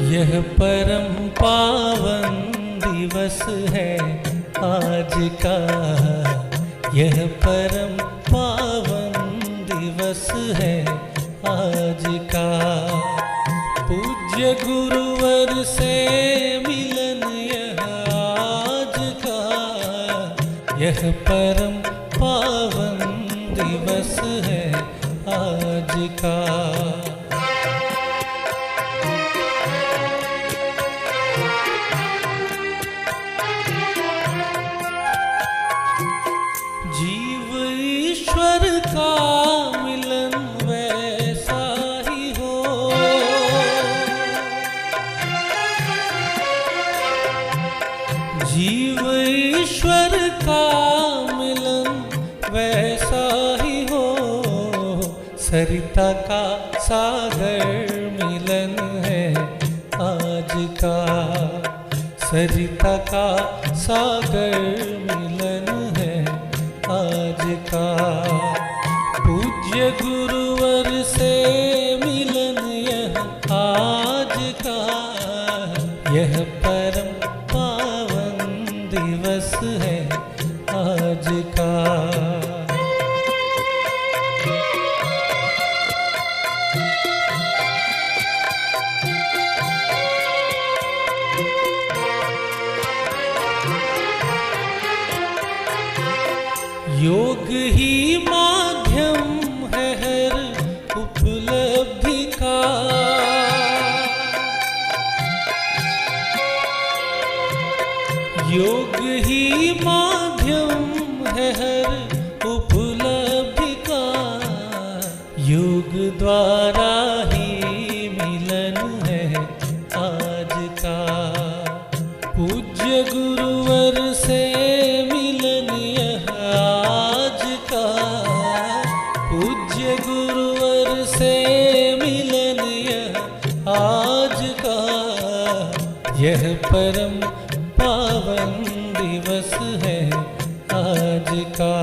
यह परम पावन दिवस है आज का, यह परम पावन दिवस है आज का। पूज्य गुरुवर से मिलन यह आज का, यह परम पावन दिवस है आज का। जीव ईश्वर का मिलन वैसा ही हो, जीव ईश्वर का मिलन वैसा ही हो। सरिता का सागर मिलन है आज का, सरिता का सागर मिलन है आज का। पूज्य गुरुवर से मिलन यह आज का, यह परम पावन दिवस है आज का। योग ही माध्यम है हर उपलब्धि का, योग ही माध्यम है हर उपलब्धि का। योग द्वारा ही मिलन है आज का। पूज्य गुरुवर से मिलन यह आज का, पूज्य गुरुवर से मिलन यह आज का। यह परम पावन दिवस है आज का।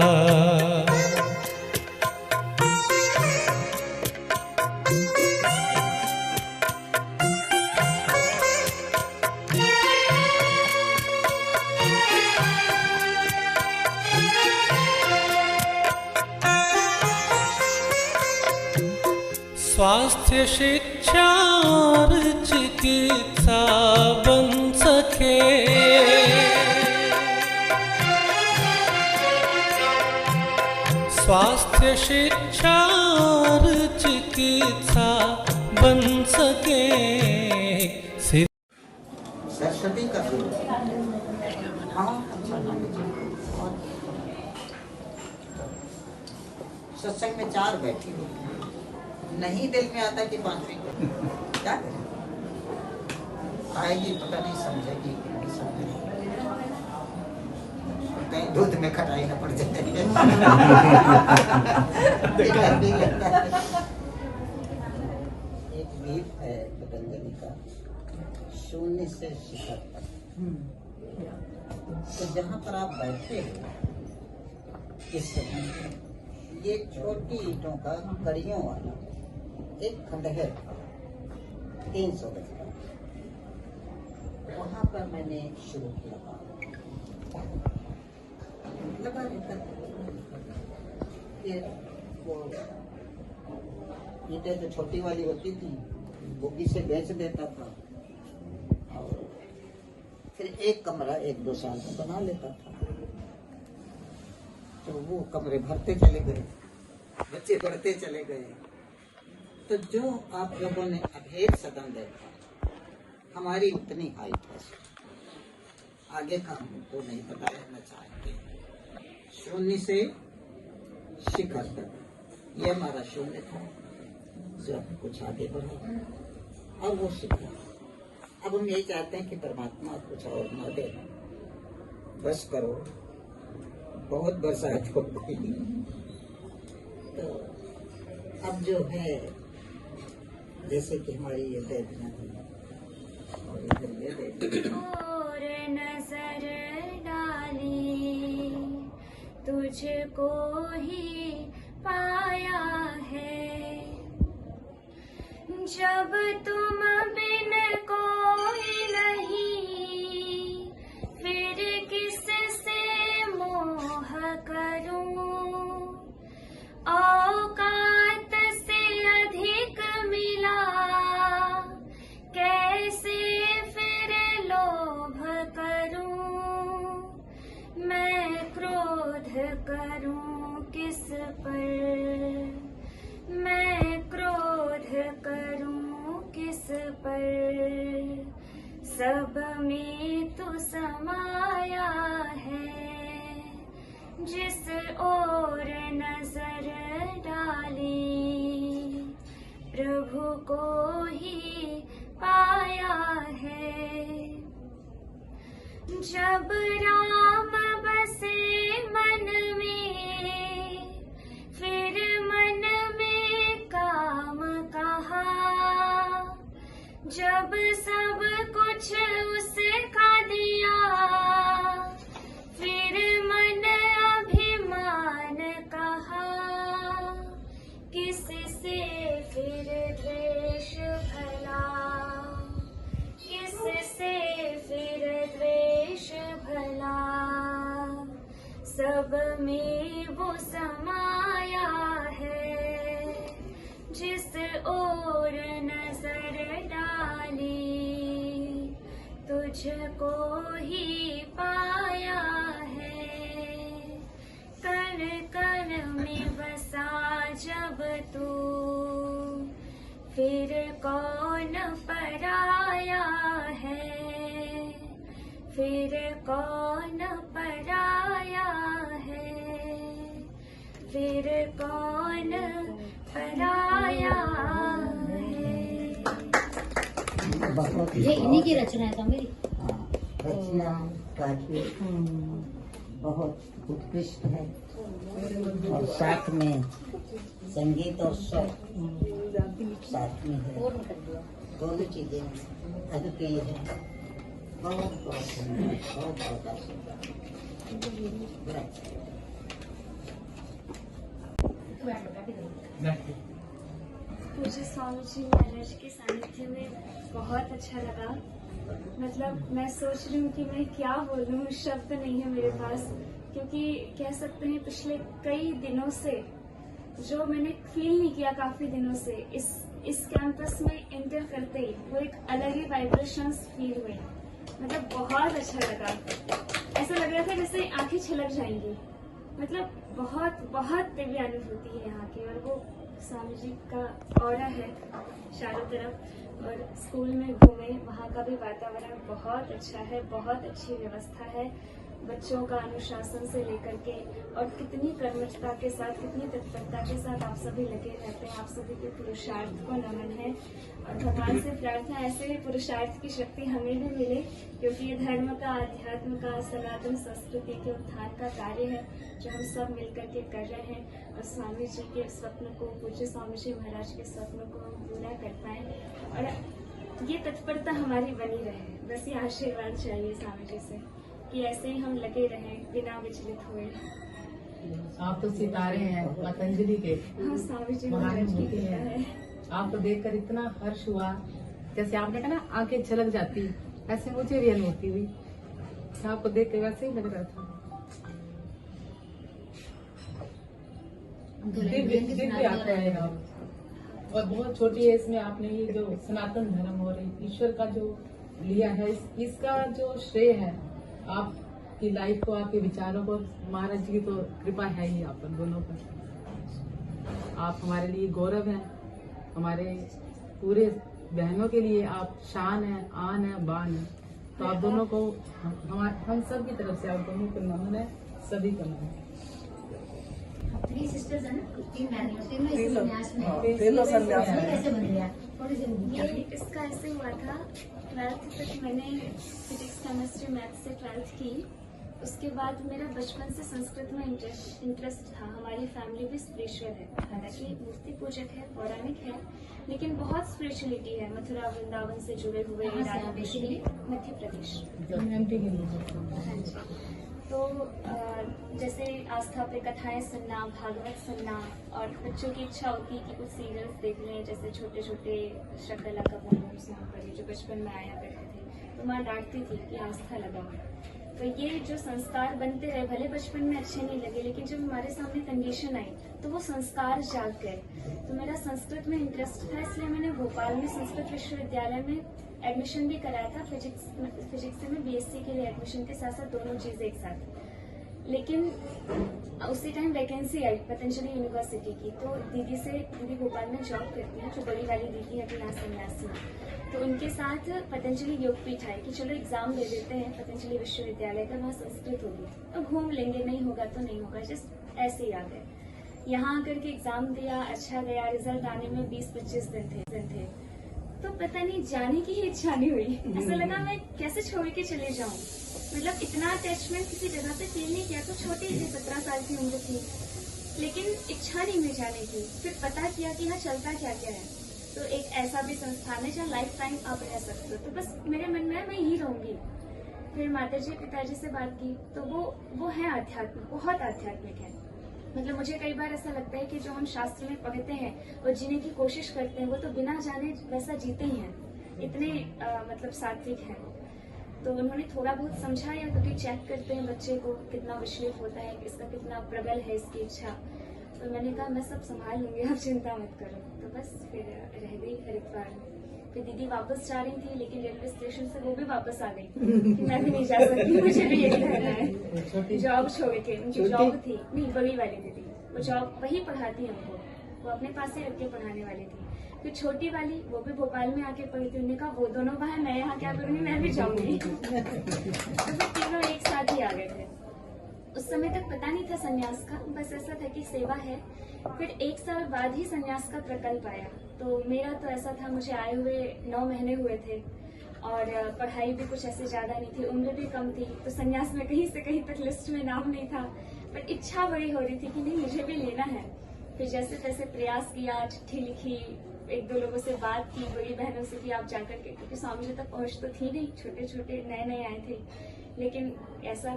स्वास्थ्य शिक्षा और चिकित्सा बन सके, स्वास्थ्य शिक्षा और चिकित्सा बन सके। सरस्वती का सत्संग में 4 बैठी हो, नहीं दिल में आता कि 5वीं को क्या करें? आएगी पता नहीं, समझेगी कि नहीं समझेगी, कहीं दूध में खटाई न पड़ जाए। एक गीत है पतंजलि का, शून्य से शिखर तक। तो जहाँ पर आप बैठे हो इस समय, ये छोटी ईंटों का कड़ियों वाला एक खंडहर 300 गज का, वहां पर मैंने शुरू किया लगा रहता। फिर वो ईंटें तो छोटी वाली होती थी, बुग्गी से बेच देता था, और फिर एक कमरा 1-2 साल में बना लेता था। तो वो कमरे भरते चले गए, बच्चे बढ़ते चले गए। तो जो आप लोगों ने अभेद सदन देखा, हमारी उतनी हाइट है, आगे का हमको नहीं बताना चाहते। शून्य से शिखर तक, ये हमारा शून्य था जो कुछ आगे बढ़ा, और वो शिखर। अब हम यही चाहते हैं कि परमात्मा कुछ और न दे, बस करो, बहुत बरसात हो गई। तो अब जो है, जैसे कि हमारी ये वेदना और इधर ये वेदना, और नजर डाली तुझको ही पाया है, जब तुम बिन को करूं किस पर, मैं क्रोध करूं किस पर, सब में तू समाया है, जिस ओर नजर डाली प्रभु को ही पाया है। जब राम बसे मन में, फिर मन में काम कहा, जब सब कुछ उसका दिया, फिर मन अभिमान कहा, किससे फिर द्वेष भला, किससे फिर द्वेष भला, सब में वो समाया है, जिस ओर नजर डाली तुझको ही पाया है। कण कण में बसा जब तू, फिर कौन पराया है, फिर कौन पराया है, फिर कौन पराया है। ये इन्हीं की रचना है तो मेरी रचना काफी बहुत उत्कृष्ट है, और साथ में संगीत और स्वर साथ में है, दोनों चीजें अद्वितीय है। बहुत बहुत सुंदर, बहुत बहुत सुंदर। मुझे स्वामी जी महाराज के सानिध्य में बहुत अच्छा लगा। मतलब मैं सोच रही हूँ कि मैं क्या बोलूँ, शब्द नहीं है मेरे पास, क्योंकि कह सकते हैं पिछले कई दिनों से जो मैंने फील नहीं किया, काफी दिनों से इस कैंपस में एंटर करते ही वो एक अलग ही वाइब्रेशंस फील हुए। मतलब बहुत अच्छा लगा, ऐसा लग रहा था जैसे आंखें छलक जाएंगी। मतलब बहुत बहुत दिव्य अनुभूति है यहाँ की, और वो स्वामी जी का ऑरा है चारों तरफ। और स्कूल में घूमे, वहाँ का भी वातावरण बहुत अच्छा है, बहुत अच्छी व्यवस्था है, बच्चों का अनुशासन से लेकर के, और कितनी कर्मठता के साथ, कितनी तत्परता के साथ आप सभी लगे रहते हैं। आप सभी के पुरुषार्थ को नमन है, और भगवान से प्रार्थना ऐसे ही पुरुषार्थ की शक्ति हमें भी मिले, क्योंकि ये धर्म का, अध्यात्म का, सनातन संस्कृति के उत्थान का कार्य है जो हम सब मिलकर के कर रहे हैं। और स्वामी जी के स्वप्न को, पूज्य स्वामी जी महाराज के स्वप्न को हम पूरा कर पाए, और ये तत्परता हमारी बनी रहे। बस ये आशीर्वाद चाहिए स्वामी जी से कि ऐसे ही हम लगे रहें बिना विचलित हुए। आप तो सितारे हैं पतंजलि के, हाँ, स्वामी जी महाराज की कृपा है। आपको देखकर इतना हर्ष हुआ, जैसे आपने कहा ना आंखें झलक जाती, ऐसे मुझे भी अनुभूति हुई। आपको देख के वैसे ही लग रहा था। दिव्य आत्मा है आप, और बहुत छोटी एज में आपने ये जो सनातन धर्म और ईश्वर का जो लिया है, इसका जो श्रेय है आपकी लाइफ को, आपके विचारों को, महाराज जी की तो कृपा है ही आप दोनों पर। आप हमारे लिए गौरव हैं, हमारे पूरे बहनों के लिए आप शान है, आन है, बान है। तो आप दोनों को हम सब की तरफ से आप दोनों को नमन है, सभी का नमन है। 3 सिस्टर्स है ना, 3 मैरिज, तीनों इस संन्यास में हैं। कैसे बन गया? थोड़ी सी ये इसका ऐसे हुआ था, 12th तक मैंने फिजिक्स, केमिस्ट्री, मैथ्स से 12th की। उसके बाद मेरा बचपन से संस्कृत में इंटरेस्ट था। हमारी फैमिली भी स्पिरिचुअल है, हालांकि मूर्ति पूजक है, पौराणिक है, लेकिन बहुत स्पिरिचुअलिटी है। मथुरा वृंदावन से जुड़े हुए, बेसिकली मध्य प्रदेश। हाँ जी। तो जैसे आस्था पे कथाएं सुनना, भागवत सुनना, और बच्चों की इच्छा होती है कि कुछ सीरियल्स देख लें, जैसे छोटे छोटे शकला का जो बचपन में आया करते थे, तो माँ डांटती थी कि आस्था लगाओ। तो ये जो संस्कार बनते रहे, भले बचपन में अच्छे नहीं लगे, लेकिन जब हमारे सामने कंडीशन आई तो वो संस्कार जाग गए। तो मेरा संस्कृत में इंटरेस्ट था, इसलिए मैंने भोपाल में संस्कृत विश्वविद्यालय में एडमिशन भी कराया था। फिजिक्स से मैं BSc के लिए एडमिशन के साथ साथ दोनों चीजें एक साथ। लेकिन उसी टाइम वैकेंसी आई पतंजलि यूनिवर्सिटी की, तो दीदी भोपाल में जॉब करती हैं, जो बड़ी वाली दीदी है यहाँ सन्यासी में। तो उनके साथ पतंजलि योगपीठ आई कि चलो एग्जाम दे देते हैं पतंजलि विश्वविद्यालय का, वहाँ संस्कृत होगी तो घूम लेंगे, नहीं होगा तो नहीं होगा, जस्ट ऐसे ही आ गए। यहाँ आकर के एग्जाम दिया, अच्छा गया, रिजल्ट आने में 20-25 दिन थे। तो पता नहीं, जाने की ही इच्छा नहीं हुई। ऐसा लगा मैं कैसे छोड़ के चले जाऊं, मतलब इतना अटैचमेंट किसी जगह पे फील नहीं किया। तो छोटी थी, 17 साल की उम्र थी, लेकिन इच्छा नहीं हुई जाने की। फिर पता किया कि हाँ चलता क्या क्या है, तो एक ऐसा भी संस्थान है जहाँ लाइफ टाइम आप रह सकते हो। तो बस मेरे मन में मैं यही रहूंगी। फिर माताजी पिताजी से बात की, तो वो है आध्यात्मिक, बहुत आध्यात्मिक है। मतलब मुझे कई बार ऐसा लगता है कि जो हम शास्त्र में पढ़ते हैं और जीने की कोशिश करते हैं, वो तो बिना जाने वैसा जीते ही हैं, इतने मतलब सात्विक हैं। तो उन्होंने थोड़ा बहुत समझाया, क्योंकि चेक करते हैं बच्चे को कितना विचलित होता है, इसका कितना प्रबल है इसकी इच्छा। तो मैंने कहा मैं सब संभाल लूंगी, आप चिंता मत करो। तो बस फिर रह गई हरिद्वार में। फिर दीदी वापस जा रही थी, लेकिन रेलवे स्टेशन से वो भी वापस आ गई कि मैं भी नहीं जा सकती, मुझे भी यही रहना है। जॉब छोड़ के, उनकी जॉब थी, नहीं बड़ी वाली दीदी, वो जॉब वही पढ़ाती हमको, वो अपने पास ही रख के पढ़ाने वाली थी। फिर छोटी वाली, वो भी भोपाल में आके पढ़ी थी। उन्होंने कहा वो दोनों वहाँ, मैं यहाँ क्या करूँगी, मैं भी जाऊंगी। तो फिर तीनों एक साथ ही आ गए थे। उस समय तक पता नहीं था संन्यास का, बस ऐसा था कि सेवा है। फिर 1 साल बाद ही संन्यास का प्रकल्प आया। तो मेरा तो ऐसा था, मुझे आए हुए 9 महीने हुए थे और पढ़ाई भी कुछ ऐसे ज्यादा नहीं थी, उम्र भी कम थी। तो संन्यास में कहीं से कहीं तक लिस्ट में नाम नहीं था, पर इच्छा बड़ी हो रही थी कि नहीं मुझे भी लेना है। फिर जैसे तैसे प्रयास किया, चिट्ठी लिखी, 1-2 लोगों से बात की, बड़ी बहनों से कि आप जाकर के, क्योंकि स्वामी जी तक पहुंच तो थी नहीं, छोटे छोटे नए आए थे। लेकिन ऐसा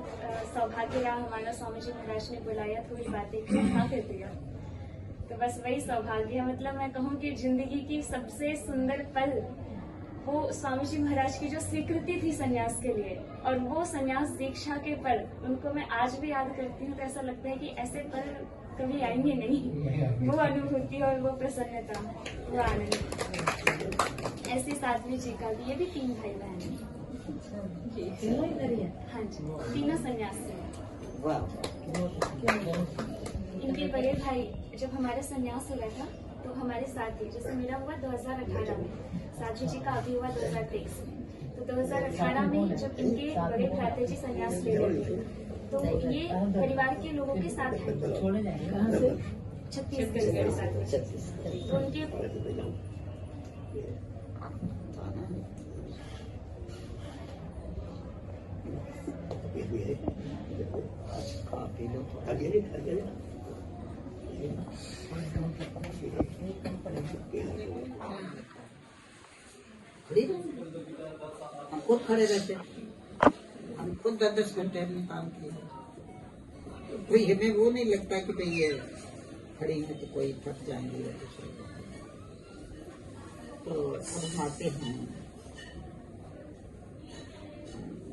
सौभाग्य रहा हमारा, स्वामी जी महाराज ने बुलाया, थोड़ी बातें की, हाँ कर दिया। तो बस वही सौभाग्य है। मतलब मैं कहूँ कि जिंदगी की सबसे सुंदर पल वो स्वामी जी महाराज की जो स्वीकृति थी संन्यास के लिए, और वो संन्यास दीक्षा के पल, उनको मैं आज भी याद करती हूँ। तो ऐसा लगता है कि ऐसे पल कभी आएंगे नहीं। वो अनुभूति और वो प्रसन्नता, वो आनंद। ऐसे साध्वी जी का भी, ये भी 3 भाई बहन हैं। हाँ जी, तीनों सन्यासी हैं। इनके बड़े भाई जब हमारा संन्यास हुआ था तो हमारे साथ ही, जैसे मेरा हुआ 2018 में, साध्वी जी का अभी हुआ 2023 में। तो 2018 में जब इनके बड़े भ्राता जी संन्यास ले रहे थे, तो ये परिवार के लोगों के साथ है, छत्तीसगढ़ के साथ। तो उनके हम खुद खड़े रहते, हम खुद 10-10 घंटे अपने काम किए। तो कोई हमें वो नहीं लगता कि भाई ये खड़ी है तो कोई थक जाएंगे या कुछ होगा। तो अब हम आते हैं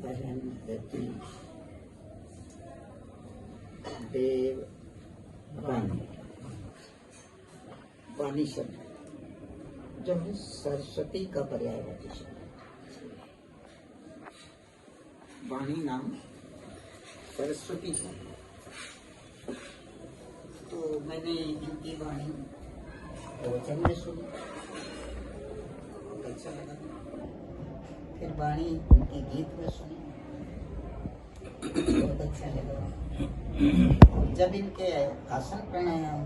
बहन बेटी देव वाणी शब्द जो है सरस्वती का पर्यायवाची शब्द। वाणी नाम सरस्वती है। तो मैंने इनकी वाणी प्रवचन में सुनी, बहुत अच्छा लगा। फिर वाणी इनके गीत में सुनी, बहुत अच्छा लगा। जब इनके आसन प्राणायाम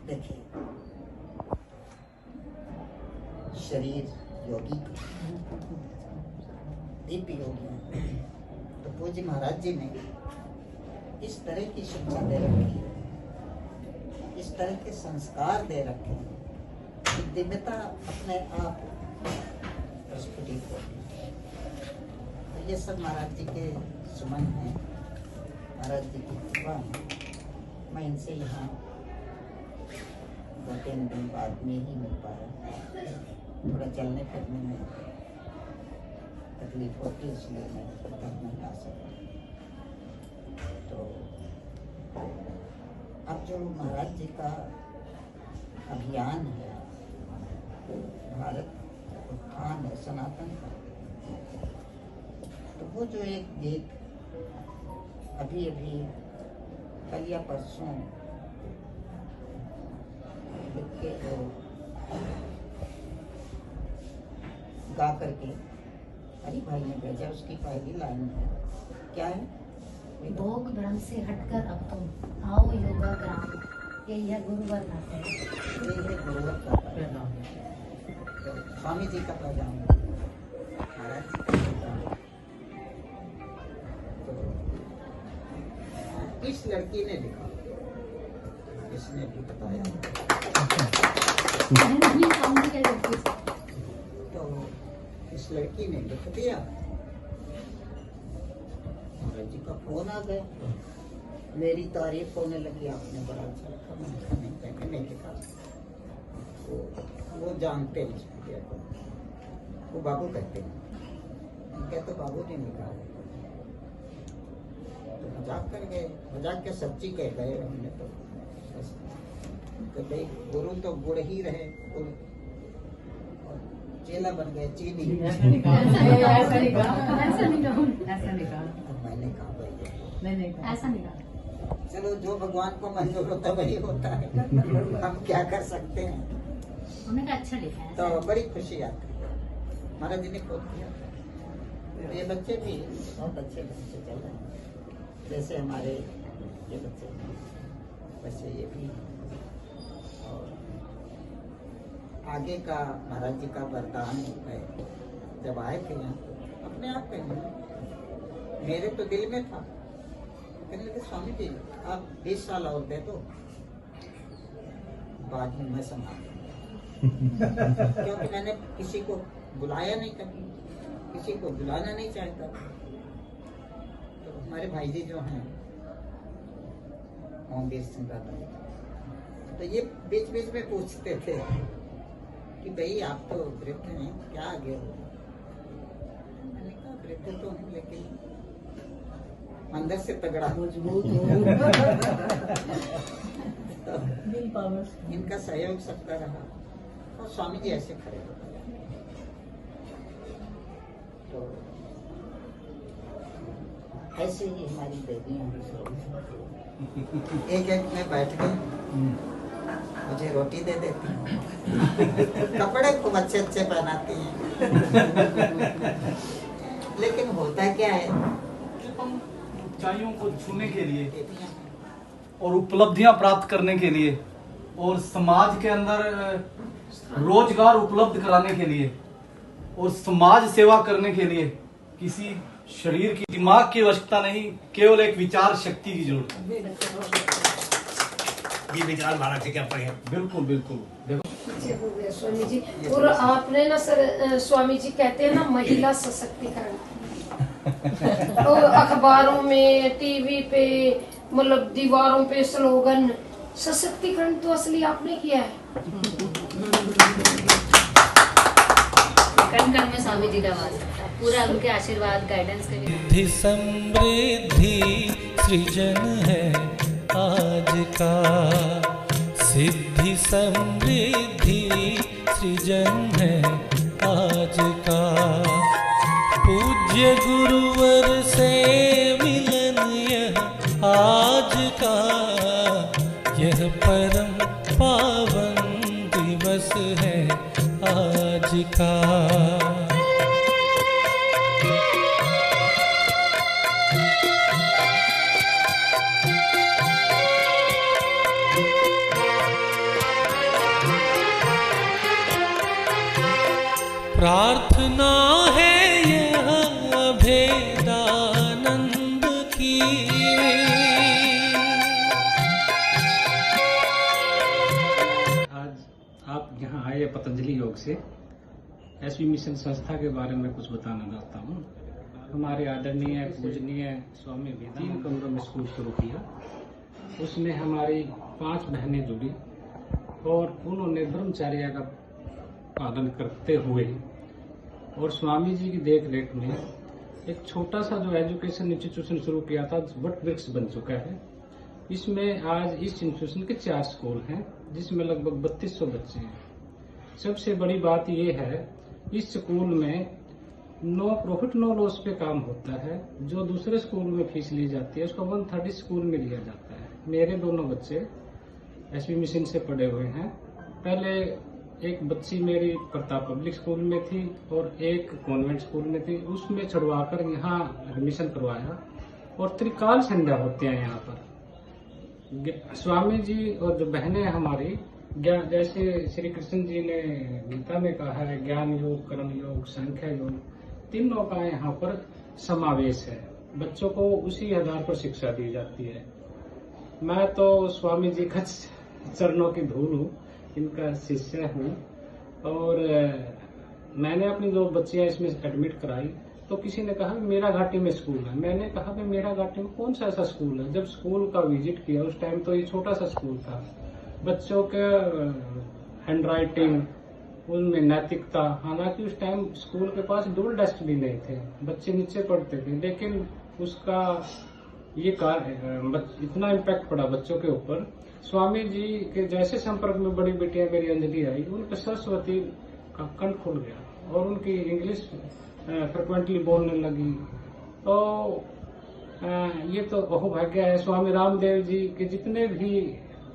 देखे, शरीर योगी, दिव्य योगी, तो पूज्य महाराज जी ने इस तरह की शिक्षा दे रखी है, इस तरह के संस्कार दे रखे हैं कि दिव्यता अपने आप प्रस्फुटित होती है। तो ये सब महाराज जी के सुमन हैं, महाराज जी की कृपा है। मैं इनसे यहाँ 2-3 दिन बाद में ही मिल पाया। थोड़ा चलने फिरने में तकलीफ होती है, इसलिए मैं तक नहीं आ सकता। तो अब जो महाराज जी का अभियान है, भारत उत्थान है सनातन का, तो वो जो एक गीत अभी अभी कल या परसों लिख के गा करके हरि भाई ने भेजा। उसकी पहली लाइन है, क्या है? भोग भ्रम से हटकर अब तुम आओ योगा ग्राम, यही है गुरुवर का है। ये है गुरुवर का पैगाम। तो स्वामी जी का पैगाम, महाराज जी का पैगाम। तो इस लड़की ने लिखा, इसने भी बताया। तो इस लड़की ने लिख दिया, महाराज जी का फोन आ गया, मेरी तारीफ होने लगी, आपने बड़ा अच्छा लिखा। मैंने कहा नहीं, मैंने नहीं लिखा। वो जानते हैं इस विद्या को, वो बाबू कहते हैं। उनके तो बाबू ने लिखा है, तो मजाक कर गए, मजाक के सच्ची कह गए हमने तो भाई गुरु तो गुड़ ही रहे, और चेला बन गए चीनी। ऐसा नहीं कहा। मैंने कहा भाई नहीं ऐसा नहीं कहा। चलो, जो भगवान को मंजूर होता वही होता है, हम क्या कर सकते हैं। उन्होंने कहा अच्छा लिखा है। तो बड़ी खुशी आती है। महाराज जी ने खोल दिया। तो ये बच्चे भी बहुत अच्छे बच्चे चल रहे हैं, जैसे हमारे ये बच्चे हैं वैसे ये भी। और आगे का महाराज जी का वरदान है। जब आए थे यहाँ तो अपने आप कहेंगे, मेरे तो दिल में था, कहने लगे स्वामी जी आप 20 साल और दे दो, बाद में मैं संभाल लूंगा। क्योंकि मैंने किसी को बुलाया नहीं, कभी किसी को बुलाना नहीं चाहता। तो हमारे भाई जी जो हैं ओमवीर सिंह दादा, तो ये बीच बीच में पूछते थे कि भाई आप तो वृद्ध हैं, क्या आगे हो? मैंने कहा वृद्ध तो हूँ, लेकिन अंदर से तगड़ा मजबूत तो इनका सहयोग सबका रहा, और स्वामी जी ऐसे खड़े हो गए। तो ऐसे ही हमारी बेटियां एक एक में बैठ गई, मुझे रोटी दे देती, कपड़े खूब अच्छे अच्छे पहनाती हैं। लेकिन होता क्या है, ऊंचाइयों को छूने के लिए और उपलब्धियां प्राप्त करने के लिए और समाज के अंदर रोजगार उपलब्ध कराने के लिए और समाज सेवा करने के लिए किसी शरीर की, दिमाग की आवश्यकता नहीं, केवल एक विचार शक्ति की जरूरत है। ये विचार महाराज जी क्या पढ़े? बिल्कुल बिल्कुल। देखो पीछे हो गया स्वामी जी। और आपने ना सर, स्वामी जी कहते हैं ना महिला सशक्तिकरण, तो अखबारों में, टीवी पे, मतलब दीवारों पे स्लोगन, सशक्तिकरण तो असली आपने किया है। कण कण में स्वामी जी का वास है, पूरा उनके आशीर्वाद गाइडेंस के लिए। सिद्धि समृद्धि सृजन है आज का, सिद्धि समृद्धि सृजन है आज का। पूज्य गुरुवर से मिलन यह आज का, यह परम पावन दिवस है आज का। प्रार्थना है यह भेदानंद की, आज आप यहाँ आए पतंजलि योग से, एसवी मिशन संस्था के बारे में कुछ बताना चाहता हूँ। हमारे आदरणीय पूजनीय स्वामी वेदांत 3 कमरों में स्कूल शुरू किया, उसमें हमारी 5 बहनें जुड़ी और उन्होंने ब्रह्मचर्य का पालन करते हुए और स्वामी जी की देख रेख में एक छोटा सा जो एजुकेशन इंस्टीट्यूशन शुरू किया था, वट वृक्ष बन चुका है। इसमें आज इस इंस्टीट्यूशन के 4 स्कूल हैं, जिसमें लगभग 3200 बच्चे हैं। सबसे बड़ी बात यह है, इस स्कूल में नो प्रॉफिट नो लॉस पे काम होता है। जो दूसरे स्कूल में फीस ली जाती है उसको 1/3 स्कूल में लिया जाता है। मेरे दोनों बच्चे एसवी मिशन से पढ़े हुए हैं। पहले एक बच्ची मेरी प्रताप पब्लिक स्कूल में थी और एक कॉन्वेंट स्कूल में थी, उसमें छुड़वाकर यहाँ एडमिशन करवाया। और त्रिकाल संध्या होते हैं यहाँ पर। स्वामी जी और जो बहनें हमारी जैसे श्री कृष्ण जी ने गीता में कहा है, ज्ञान योग, कर्म योग, सांख्य योग, तीनों का यहाँ पर समावेश है। बच्चों को उसी आधार पर शिक्षा दी जाती है। मैं तो स्वामी जी का चरणों की धूल हूँ, इनका शिष्य हूँ। और मैंने अपनी 2 बच्चियां इसमें एडमिट कराई तो किसी ने कहा मेरा घाटी में स्कूल है। मैंने कहा कि मेरा घाटी में कौन सा ऐसा स्कूल है। जब स्कूल का विजिट किया उस टाइम तो ये छोटा सा स्कूल था। बच्चों के हैंड राइटिंग, उनमें नैतिकता, हालांकि उस टाइम स्कूल के पास 2 डेस्क भी नहीं थे, बच्चे नीचे पढ़ते थे, लेकिन उसका ये इतना इम्पैक्ट पड़ा बच्चों के ऊपर। स्वामी जी के जैसे संपर्क में बड़ी बेटियां मेरी अंजलि आई, उनके सरस्वती का कंठ खुल गया और उनकी इंग्लिश फ्रिक्वेंटली बोलने लगी। तो ये तो बहुभाग्य है। स्वामी रामदेव जी के जितने भी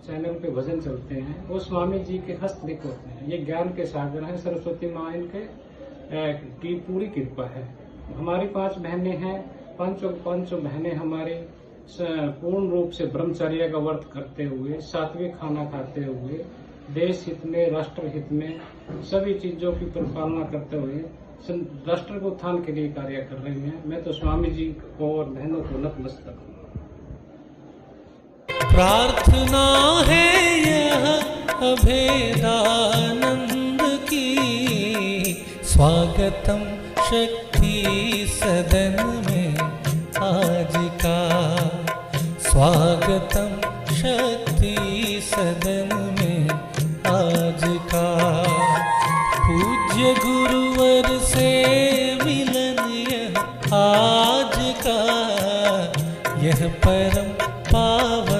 चैनल पे भजन चलते हैं वो स्वामी जी के हस्तलिख होते हैं। ये ज्ञान के सागर हैं। सरस्वती माँ इनके की पूरी कृपा है। हमारी 5 बहनें हैं। पांचों बहनें हमारी पूर्ण रूप से ब्रह्मचर्य का व्रत करते हुए, सात्विक खाना खाते हुए, देश हित में, राष्ट्र हित में सभी चीजों की परिपालना करते हुए राष्ट्र को उत्थान के लिए कार्य कर रही हैं। मैं तो स्वामी जी को और बहनों को नतमस्तक हूँ। प्रार्थना है यह अभेदानंद की, स्वागतम शक्ति सदन में आज का, स्वागतम शक्ति सदन में आज का। पूज्य गुरुवर से मिलन यह आज का, यह परम पावन